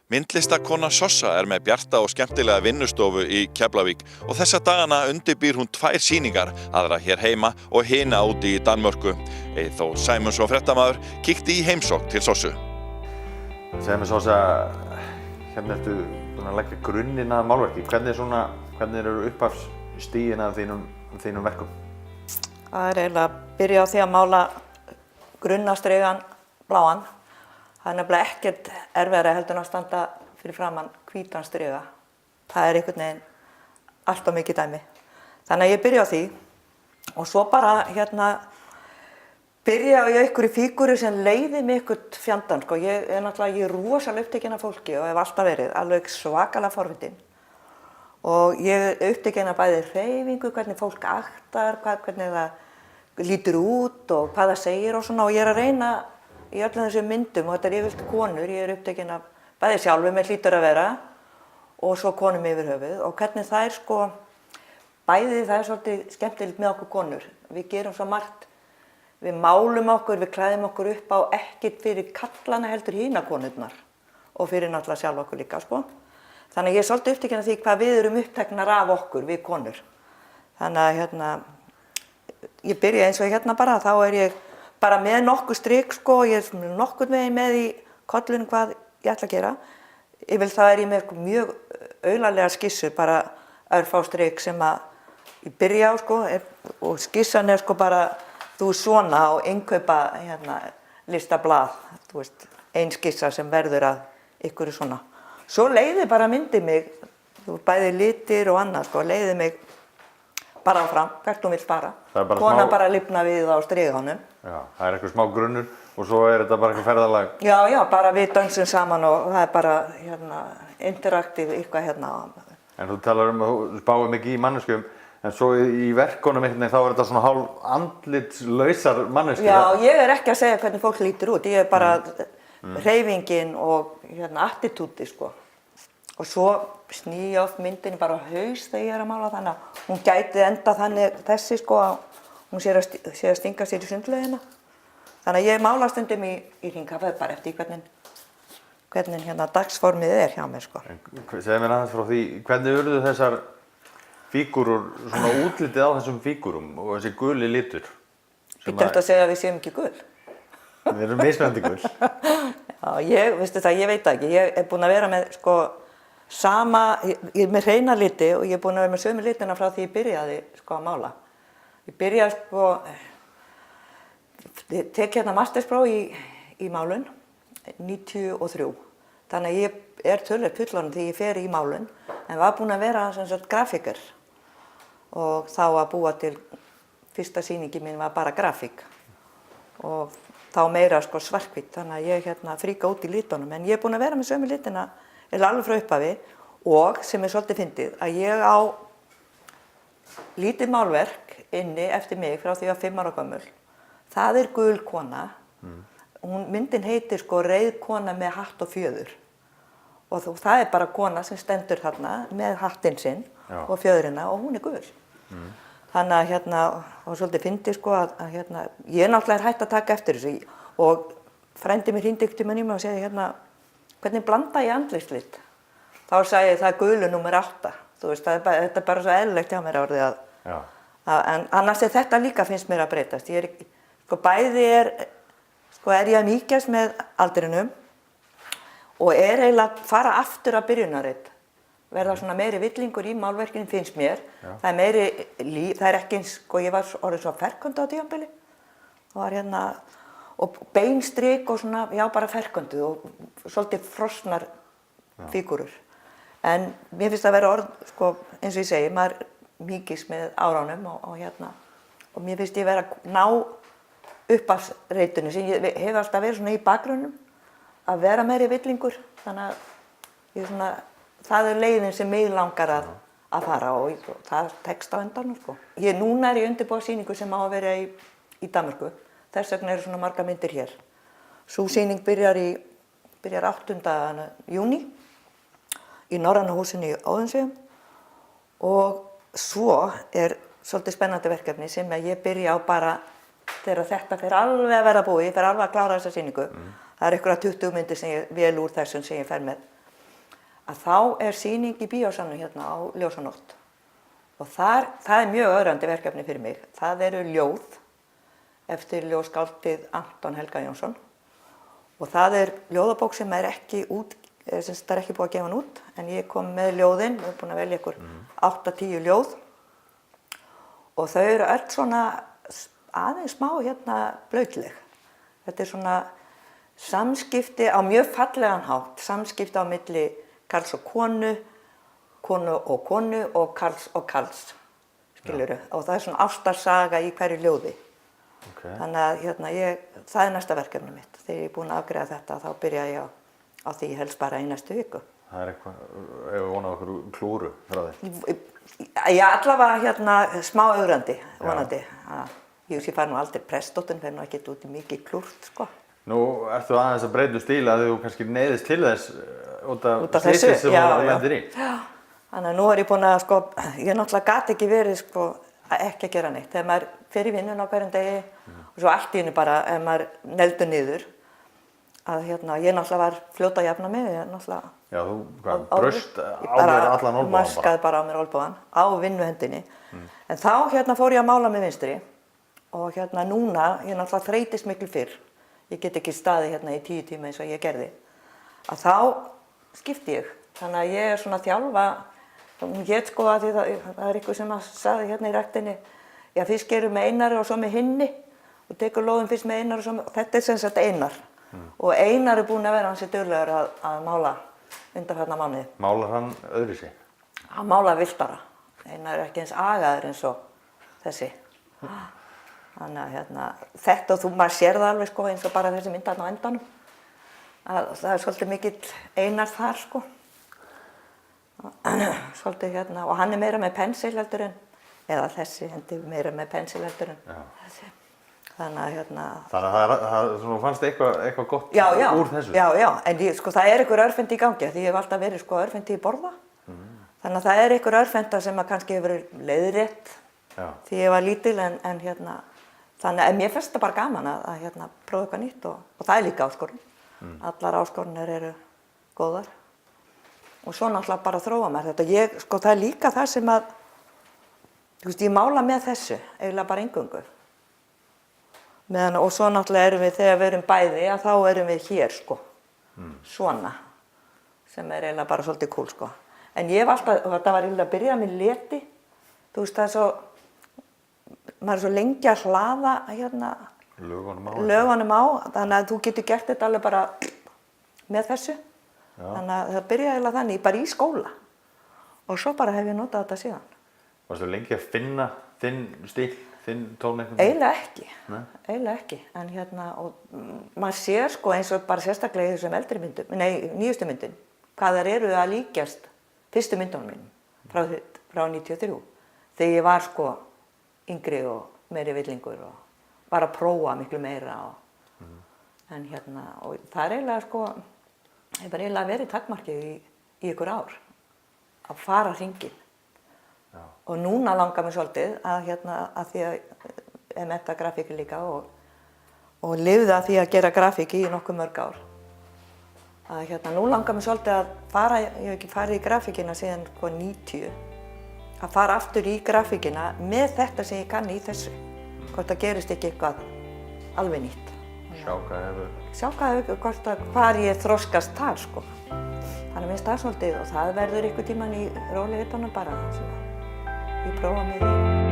Myndlistakona Sossa með bjarta og skemmtilega vinnustofu í Keflavík og þessa dagana undirbýr hún 2 sýningar, aðra hér heima og hina úti í Danmörku. Eyþór Sæmundsson fréttamaður kíkti í heimsókn til Sossu. Segðu mér Sossa, hérna ertu búin að leggja grunninn að málverki. Hvernig eru upphafsstigin af þínum verkum? Það eiginlega að byrja á því að mála grunnastrigan bláan. Það nefnilega ekkert erfiðara heldur en að standa fyrir framan hvítan striga. Það einhvern veginn allt of mikið dæmi. Þannig að ég byrja á því og svo bara byrja á einhverju fígúru sem leiði mig eitthvað fjandann. Ég er rosalega upptekin af fólki og hef alltaf verið alveg svakalega forvitin. Og ég er upptekin af bæði hreyfingu, hvernig fólk aktar, hvernig það lítur út og hvað það segir og svona. Og ég er að reyna í öllum þessum myndum, og þetta yfirleitt konur, ég er upptekin af bæði sjálfum með hlýtur að vera og svo konum yfir höfuð og hvernig það bæði það svolítið skemmtilegt með okkur konur. Við gerum svo margt, við málum okkur, við klæðum okkur upp á ekkert fyrir kallana heldur hína konurnar og fyrir náttúrulega sjálf okkur líka Þannig að ég er svolítið upptekin af því hvað við erum uppteknar af okkur, við konur. Þannig að ég byrja eins og bara, þá er ég bara með nokkuð strik ég er nokkurn veginn með í kollunum hvað ég ætla að gera. Yfirleitt þá er ég með mjög aulalega skissur, bara örfá strik sem að ég byrja á og skissan er bara þú svona og innkaupa listablað, þú veist, ein skissa sem verður að ykkur svona. Svo leiði bara myndi mig, bæði litir og annað leiði mig bara áfram, hvert hún vill fara. Konan bara lifna við á striganum. Já, það eitthvað smá grunnur og svo þetta bara eitthvað ferðalag. Já, bara við dansum saman og það bara interaktív eitthvað En þú talar að þú spáir mikið í manneskjum, en svo í verkunum þá er þetta svona hálf andlitslausar manneskjur. Já, ég er ekki að segja hvernig fólk lítur út, ég er bara hreyfingin og attitúti Og svo sný ég oft myndinni bara á haus þegar ég er að mála þannig að hún gæti enda þannig þessi að hún sé að stinga sér í sundlaugina. Þannig að ég mála stundum í hringhafið bara eftir hvernig dagsformið er hjá mér Segðu mér aðeins frá því, hvernig urðu þessar fígúrur, svona útlitið á þessum fígúrum og þessi guli litur? Býttu eftir að segja að við séum ekki gul. Við erum mismunandi gul. Já, veistu það, ég veit það ekki. Ég er búin að vera með ég er með hreina liti og ég er búin að vera með sömu litina frá því ég byrjaði að mála. Ég byrjaði ég tek masterspróf í málun 93. Þannig að ég er töluvert fullorðin þegar ég fer í málun en var búin að vera grafíker og þá að búa til fyrsta sýningi mín var bara grafík og þá meira svarthvítt, þannig að ég fríka út í litunum en ég er búin að vera með sömu litina alveg frá upphafi og sem er svolítið fyndið að ég á lítið málverk inni eftir mig frá því að 5 ára gömul. Það er gul kona. Myndin heitir Reið kona með hatt og fjöður og það er bara kona sem stendur þarna með hattinn sinn og fjöðrina og hún er gul. Þannig að og svolítið fyndið að ég náttúrulega hætt að taka eftir þessu og frændi mér hringdi einhvern tímann í mig og segi hvernig blanda ég andlitslit? Þá sagði ég það gulu númer 8. Þú veist, þetta er bara svo eðlilegt hjá mér orðið en annars þetta líka finnst mér að breytast. Ég er bæði er ég að mýkjast með aldrinum og er eiginlega að fara aftur að byrjunarrit. Verða svona meiri villingur í málverkinu finnst mér. Það er meiri það er ekki eins ég var orðið svo ferköndu á tímabili. Það var og beinstrik og svona, bara ferköndu og svolítið frosnar fígúrur. En mér finnst það að vera orð, eins og ég segi, maður mýkist með áránum og mér finnst ég vera að ná upphafsreitinu sem ég hef alltaf verið svona í bakgrunnum að vera meiri villingur. Þannig að það er leiðin sem mig langar að fara og það tekst á endanum. Núna er ég undirbúa sýningu sem á að vera í Danmörku. Þess vegna eru svona margar myndir hér. Sú sýning byrjar 8. júní í Norræna húsinu í Óðinsvéum og svo er svolítið spennandi verkefni sem ég byrja á bara þegar þetta fer alveg að vera búið, ég fer alveg að klára þessa sýningu. Það er einhverja 20 myndir sem ég vel úr þessum sem ég fer með að þá sýning í bíósalnum hérna á Ljósanótt. Og það mjög ögrandi verkefni fyrir mig. Það eru ljóð eftir ljóðskáldið Anton Helga Jónsson. Og það ljóðabók sem ekki það ekki búið að gefa hann út, en ég kom með ljóðin, við erum búin að velja ykkur 8-10 ljóð. Og þau eru öll svona aðeins smá hérna blautleg. Þetta svona samskipti á mjög fallegan hátt, samskipti á milli karls og konu, konu og konu og karls og karls, skilurðu. Og það svona ástarsaga í hverju ljóði. Okay. Þannig að hérna, það næsta verkefni mitt. Þegar ég búin að afgreiða þetta, þá byrja ég á því helst bara í næstu viku. Það eitthvað, ef við vonað okkur klúru frá þér? Já, allavega hérna smá ögrandi, vonandi. Ég fær nú aldrei prestóttin, fer nú ekkert út í mikið klúrt, sko. Nú ertu aðeins að breyta stíl að þú kannski neyðist til þess út af þessu slysið sem þú lendir í. Já, þannig að nú ég búin að, sko, ég náttúrulega gat ekki verið, sko, ekki að gera neitt. Þegar maður fer í vinnun á hverjum degi og svo allt í einu bara, ef maður neldur niður, að hérna, ég náttúrulega var fljót að jafna mig, ég náttúrulega... Já, þú bröst á mér allan olnbogann bara. Maskaði bara á mér olnbogann, á vinnuhendinni. En þá hérna fór ég að mála með vinstri og hérna núna, ég náttúrulega þreytist miklu fyrr. Ég get ekki staðið hérna í 10 tíma eins og ég gerði. Að þá skipti ég. Þannig að ég svona að þjálfa, hún hét sko að því það ykkur sem sagði hérna í ræktinni, já fyrst gerum með Einari og svo með hinni og tekur lóðin fyrst með Einar og svo með, þetta sem sagt Einar. Og Einar búinn að vera hansi duglegur að mála undanfarna mánuði. Málar hann öðruvísi? Hann málar villtara. Einar ekki eins agaður eins og þessi. Þannig að hérna, þetta og maður sér það alveg sko eins og bara þessi mynd þarna á endanum. Það svolítið mikill Einar þar sko. Svolítið hérna, og hann meira með pensil heldur en, eða þessi hendi meira með pensil heldur en þessi. Þannig að hérna... Þannig að það fannst eitthvað gott úr þessu? Já, en sko það einhver örfendi í gangi, því ég hef alltaf verið sko örfendi í borða. Þannig að það einhver örfenda sem að kannski hefur verið leiðrétt því ég var lítil en hérna, þannig að mér finnst það bara gaman að hérna prófa eitthvað nýtt og það líka áskorun. Allar áskoranir eru góðar. Og svo náttúrulega bara þróa mér þetta. Sko það líka það sem að, þú veist, ég mála með þessu, eiginlega bara eingöngu. Og svo náttúrulega erum við, þegar við erum bæði, að þá erum við hér, sko. Svona. Sem eiginlega bara svolítið kúl, sko. En ég hef alltaf, þetta var eiginlega að byrja með leti. Þú veist, það svo, maður svo lengi að hlaða, hérna, lögunum á. Þannig að þú getur gert þetta alveg bara með þessu. Þannig að það byrja eiginlega þannig, bara í skóla. Og svo bara hef ég notað þetta síðan. Varstu lengi að finna þinn stíl? Þinn tón eitthvað? Eiginlega ekki, en hérna, og maður sér sko eins og bara sérstaklega í þessum eldri myndum, nýjustu myndin, hvað þær eru að líkjast fyrstu myndunum mínum frá 93, þegar ég var sko yngri og meiri villingur og var að prófa miklu meira en hérna, og það eiginlega sko, hefur eiginlega verið takmarkið í ykkur ár, að fara hringinn. Og núna langar mér svolítið að því að ég mennta grafík líka og lifði að því að gera grafík í nokkuð mörg ár. Að nú langar mér svolítið að fara, ég hef ekki farið í grafíkina síðan 90, að fara aftur í grafíkina með þetta sem ég kann í þessu. Hvort það gerist ekki eitthvað alveg nýtt. Sjá hvað hefur, hvar ég þroskast þar sko. Þannig að mér finnst það svolítið og það verður einhvern tímann í rólegheitunum bara. Ég prófa mér í.